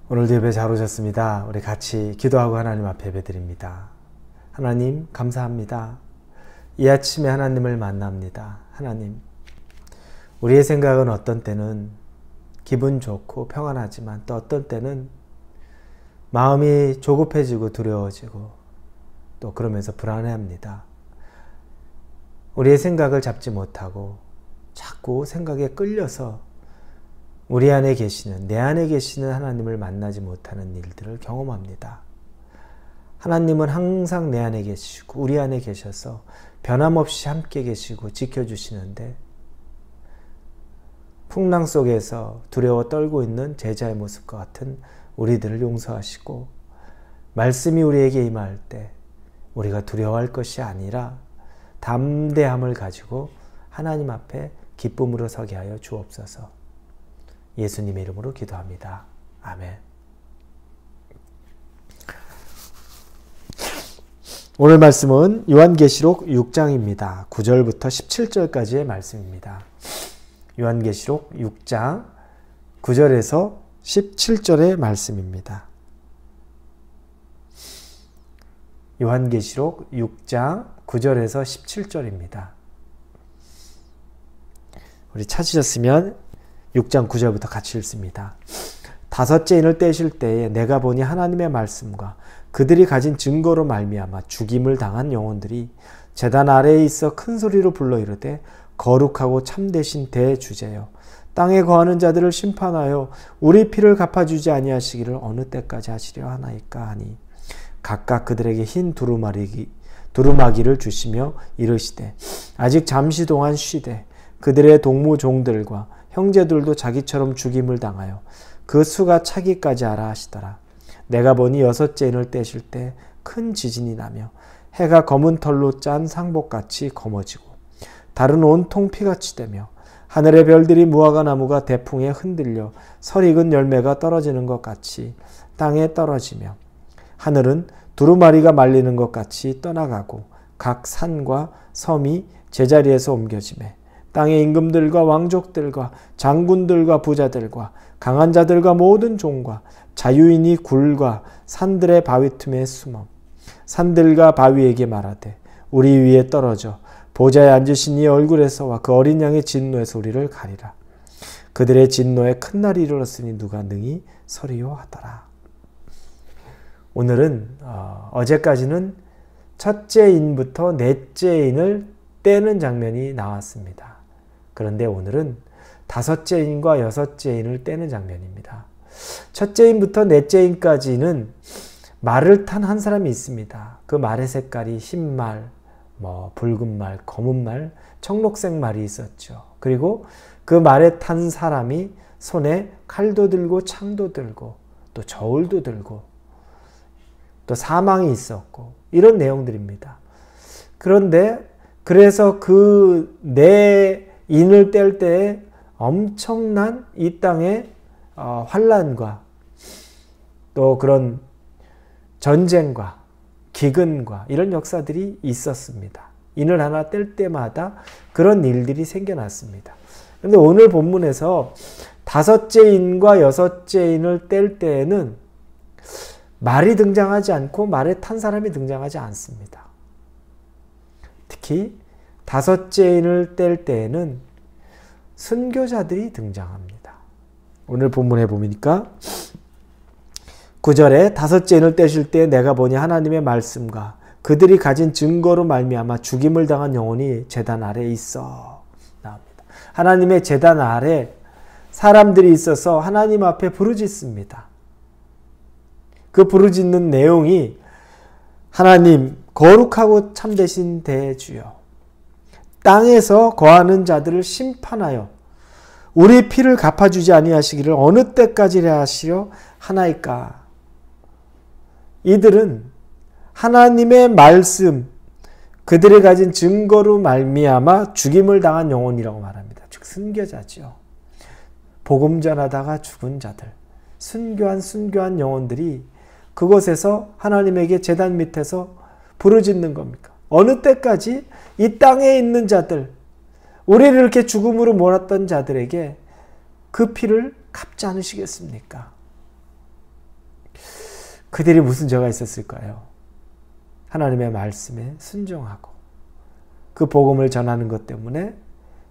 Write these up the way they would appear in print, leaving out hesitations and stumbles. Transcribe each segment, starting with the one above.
오늘도 예배 잘 오셨습니다. 우리 같이 기도하고 하나님 앞에 예배드립니다. 하나님 감사합니다. 이 아침에 하나님을 만납니다. 하나님, 우리의 생각은 어떤 때는 기분 좋고 평안하지만 또 어떤 때는 마음이 조급해지고 두려워지고 또 그러면서 불안해합니다. 우리의 생각을 잡지 못하고 자꾸 생각에 끌려서 우리 안에 계시는, 내 안에 계시는 하나님을 만나지 못하는 일들을 경험합니다. 하나님은 항상 내 안에 계시고 우리 안에 계셔서 변함없이 함께 계시고 지켜주시는데 풍랑 속에서 두려워 떨고 있는 제자의 모습과 같은 우리들을 용서하시고 말씀이 우리에게 임할 때 우리가 두려워할 것이 아니라 담대함을 가지고 하나님 앞에 기쁨으로 서게 하여 주옵소서. 예수님의 이름으로 기도합니다. 아멘. 오늘 말씀은 요한계시록 6장입니다. 9절부터 17절까지의 말씀입니다. 요한계시록 6장 9절에서 17절의 말씀입니다. 요한계시록 6장 9절에서 17절입니다. 우리 찾으셨으면 6장 9절부터 같이 읽습니다. 다섯째 인을 떼실 때에 내가 보니 하나님의 말씀과 그들이 가진 증거로 말미암아 죽임을 당한 영혼들이 제단 아래에 있어 큰 소리로 불러 이르되 거룩하고 참되신 대주제여 땅에 거하는 자들을 심판하여 우리 피를 갚아주지 아니하시기를 어느 때까지 하시려 하나이까 하니 각각 그들에게 흰 두루마기를 주시며 이르시되 아직 잠시 동안 쉬되 그들의 동무 종들과 형제들도 자기처럼 죽임을 당하여 그 수가 차기까지 하라 하시더라. 내가 보니 여섯째 인을 떼실 때 큰 지진이 나며 해가 검은 털로 짠 상복같이 검어지고 달은 온통 피같이 되며 하늘의 별들이 무화과 나무가 대풍에 흔들려 설익은 열매가 떨어지는 것 같이 땅에 떨어지며 하늘은 두루마리가 말리는 것 같이 떠나가고 각 산과 섬이 제자리에서 옮겨지매 땅의 임금들과 왕족들과 장군들과 부자들과 강한 자들과 모든 종과 자유인이 굴과 산들의 바위 틈에 숨어 산들과 바위에게 말하되 우리 위에 떨어져 보좌에 앉으신 이 얼굴에서와 그 어린 양의 진노에서 우리를 가리라. 그들의 진노에 큰 날이 이르렀으니 누가 능히 서리요 하더라. 오늘은 어제까지는 첫째 인부터 넷째 인을 떼는 장면이 나왔습니다. 그런데 오늘은 다섯째 인과 여섯째 인을 떼는 장면입니다. 첫째 인부터 넷째 인까지는 말을 탄 한 사람이 있습니다. 그 말의 색깔이 흰 말, 붉은 말, 검은 말, 청록색 말이 있었죠. 그리고 그 말에 탄 사람이 손에 칼도 들고 창도 들고 또 저울도 들고 또 사망이 있었고 이런 내용들입니다. 그런데 그래서 그 네 인을 뗄 때에 엄청난 이 땅의 환란과 또 그런 전쟁과 기근과 이런 역사들이 있었습니다. 인을 하나 뗄 때마다 그런 일들이 생겨났습니다. 그런데 오늘 본문에서 다섯째 인과 여섯째 인을 뗄 때에는 말이 등장하지 않고 말에 탄 사람이 등장하지 않습니다. 특히 다섯째 인을 뗄 때에는 순교자들이 등장합니다. 오늘 본문에 보니까 9절에 다섯째 인을 떼실 때 내가 보니 하나님의 말씀과 그들이 가진 증거로 말미암아 죽임을 당한 영혼이 제단 아래에 있어 나옵니다. 하나님의 제단 아래 사람들이 있어서 하나님 앞에 부르짖습니다. 그 부르짖는 내용이 하나님 거룩하고 참되신 대주여 땅에서 거하는 자들을 심판하여 우리 피를 갚아주지 아니하시기를 어느 때까지 하시려 하나이까. 이들은 하나님의 말씀, 그들이 가진 증거로 말미암아 죽임을 당한 영혼이라고 말합니다. 즉 순교자죠. 복음 전하다가 죽은 자들, 순교한 영혼들이 그곳에서 하나님에게 제단 밑에서 부르짖는 겁니까? 어느 때까지 이 땅에 있는 자들, 우리를 이렇게 죽음으로 몰았던 자들에게 그 피를 갚지 않으시겠습니까? 그들이 무슨 죄가 있었을까요? 하나님의 말씀에 순종하고 그 복음을 전하는 것 때문에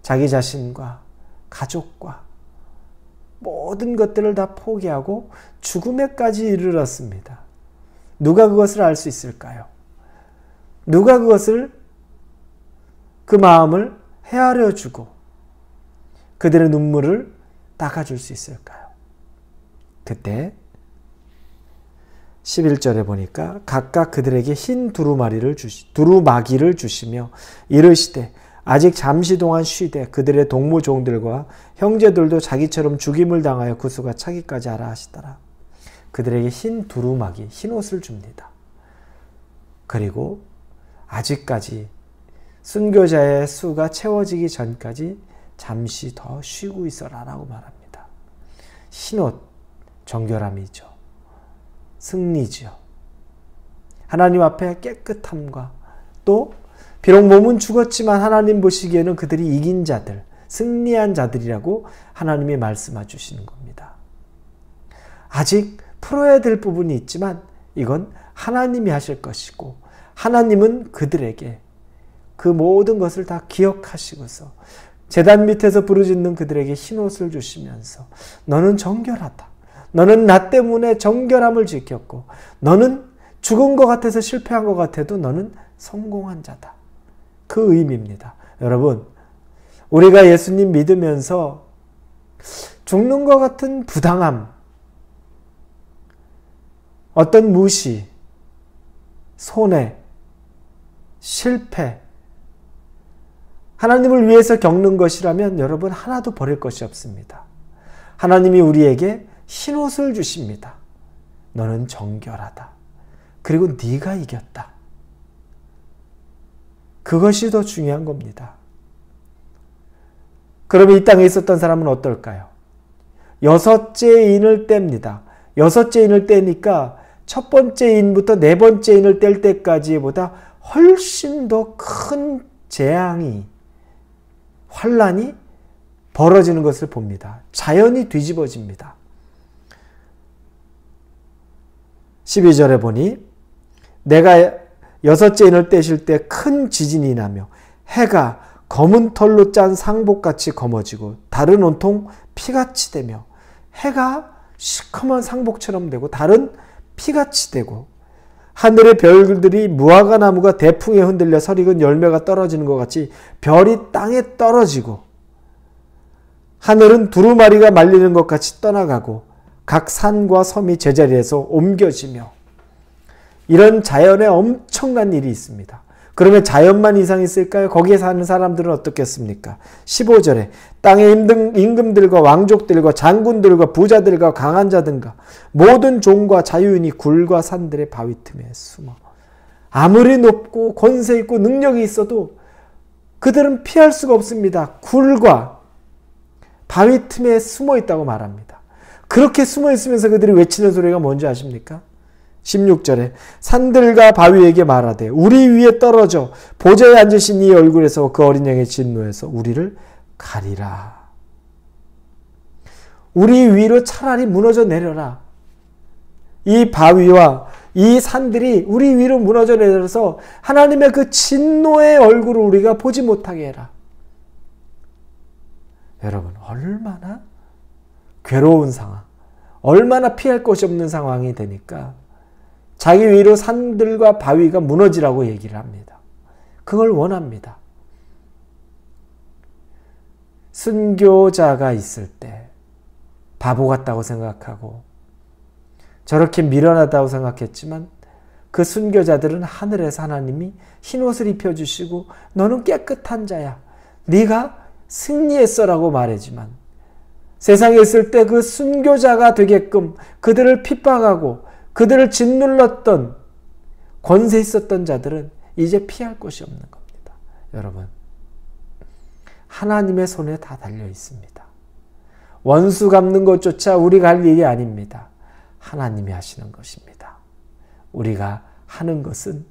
자기 자신과 가족과 모든 것들을 다 포기하고 죽음에까지 이르렀습니다. 누가 그것을 알 수 있을까요? 누가 그것을 그 마음을 헤아려 주고 그들의 눈물을 닦아줄 수 있을까요? 그때 11절에 보니까 각각 그들에게 흰 두루마기를 주시며 이르시되 아직 잠시 동안 쉬되 그들의 동무 종들과 형제들도 자기처럼 죽임을 당하여 그 수가 차기까지 하라 하시더라. 그들에게 흰 두루마기, 흰 옷을 줍니다. 그리고 아직까지 순교자의 수가 채워지기 전까지 잠시 더 쉬고 있어라 라고 말합니다. 흰옷, 정결함이죠. 승리지요. 하나님 앞에 깨끗함과 또 비록 몸은 죽었지만 하나님 보시기에는 그들이 이긴 자들, 승리한 자들이라고 하나님이 말씀해 주시는 겁니다. 아직 풀어야 될 부분이 있지만 이건 하나님이 하실 것이고 하나님은 그들에게 그 모든 것을 다 기억하시고서 제단 밑에서 부르짖는 그들에게 흰옷을 주시면서 너는 정결하다. 너는 나 때문에 정결함을 지켰고 너는 죽은 것 같아서 실패한 것 같아도 너는 성공한 자다. 그 의미입니다. 여러분, 우리가 예수님 믿으면서 죽는 것 같은 부당함, 어떤 무시, 손해, 실패, 하나님을 위해서 겪는 것이라면 여러분 하나도 버릴 것이 없습니다. 하나님이 우리에게 흰옷을 주십니다. 너는 정결하다. 그리고 네가 이겼다. 그것이 더 중요한 겁니다. 그러면 이 땅에 있었던 사람은 어떨까요? 6째 인을 뗍니다. 6째 인을 떼니까 첫 번째 인부터 네 번째 인을 뗄 때까지보다 훨씬 더 큰 재앙이, 환란이 벌어지는 것을 봅니다. 자연이 뒤집어집니다. 12절에 보니 내가 6째 인을 떼실 때 큰 지진이 나며 해가 검은 털로 짠 상복같이 검어지고 달은 온통 피같이 되며 해가 시커먼 상복처럼 되고 달은 피같이 되고 하늘의 별들이 무화과 나무가 대풍에 흔들려 설익은 열매가 떨어지는 것 같이 별이 땅에 떨어지고 하늘은 두루마리가 말리는 것 같이 떠나가고 각 산과 섬이 제자리에서 옮겨지며 이런 자연에 엄청난 일이 있습니다. 그러면 자연만 이상이 있을까요? 거기에 사는 사람들은 어떻겠습니까? 15절에 땅의 임금들과 왕족들과 장군들과 부자들과 강한 자들과 모든 종과 자유인이 굴과 산들의 바위 틈에 숨어 아무리 높고 권세 있고 능력이 있어도 그들은 피할 수가 없습니다. 굴과 바위 틈에 숨어 있다고 말합니다. 그렇게 숨어 있으면서 그들이 외치는 소리가 뭔지 아십니까? 16절에 산들과 바위에게 말하되 우리 위에 떨어져 보좌에 앉으신 이 얼굴에서 그 어린 양의 진노에서 우리를 가리라. 우리 위로 차라리 무너져 내려라. 이 바위와 이 산들이 우리 위로 무너져 내려서 하나님의 그 진노의 얼굴을 우리가 보지 못하게 해라. 여러분, 얼마나 괴로운 상황, 얼마나 피할 곳이 없는 상황이 되니까 자기 위로 산들과 바위가 무너지라고 얘기를 합니다. 그걸 원합니다. 순교자가 있을 때 바보 같다고 생각하고 저렇게 미련하다고 생각했지만 그 순교자들은 하늘에서 하나님이 흰옷을 입혀주시고 너는 깨끗한 자야. 네가 승리했어라고 말하지만 세상에 있을 때 그 순교자가 되게끔 그들을 핍박하고 그들을 짓눌렀던 권세 있었던 자들은 이제 피할 곳이 없는 겁니다. 여러분, 하나님의 손에 다 달려 있습니다. 원수 갚는 것조차 우리가 할 일이 아닙니다. 하나님이 하시는 것입니다. 우리가 하는 것은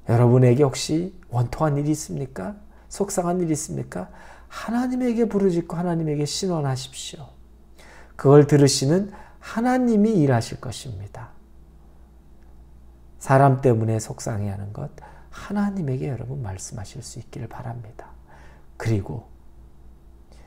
여러분에게 혹시 원통한 일이 있습니까? 속상한 일이 있습니까? 하나님에게 부르짖고 하나님에게 신원하십시오. 그걸 들으시는 하나님이 일하실 것입니다. 사람 때문에 속상해하는 것 하나님에게 여러분 말씀하실 수 있기를 바랍니다. 그리고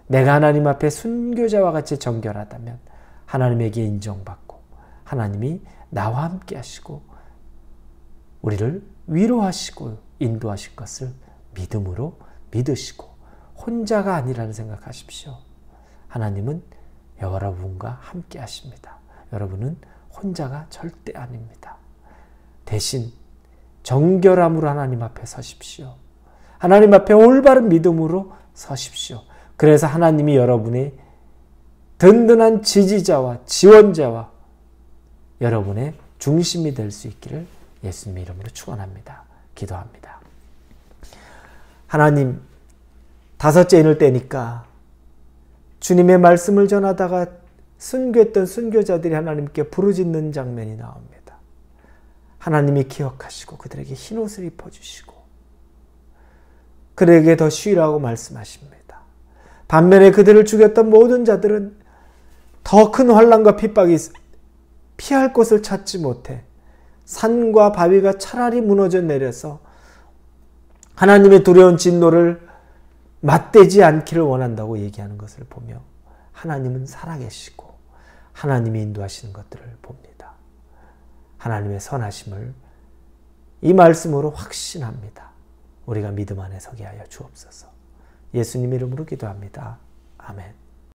내가 하나님 앞에 순교자와 같이 정결하다면 하나님에게 인정받고 하나님이 나와 함께 하시고 우리를 위로하시고 인도하실 것을 믿음으로 믿으시고 혼자가 아니라는 생각하십시오. 하나님은 여러분과 함께 하십니다. 여러분은 혼자가 절대 아닙니다. 대신 정결함으로 하나님 앞에 서십시오. 하나님 앞에 올바른 믿음으로 서십시오. 그래서 하나님이 여러분의 든든한 지지자와 지원자와 여러분의 중심이 될 수 있기를 예수님 이름으로 축원합니다. 기도합니다. 하나님, 다섯째 인을 떼니까 주님의 말씀을 전하다가 순교했던 순교자들이 하나님께 부르짖는 장면이 나옵니다. 하나님이 기억하시고 그들에게 흰옷을 입혀주시고 그들에게 더 쉬라고 말씀하십니다. 반면에 그들을 죽였던 모든 자들은 더 큰 환난과 핍박이 피할 곳을 찾지 못해 산과 바위가 차라리 무너져 내려서 하나님의 두려운 진노를 맞대지 않기를 원한다고 얘기하는 것을 보며 하나님은 살아계시고 하나님이 인도하시는 것들을 봅니다. 하나님의 선하심을 이 말씀으로 확신합니다. 우리가 믿음 안에 서게 하여 주옵소서. 예수님 이름으로 기도합니다. 아멘.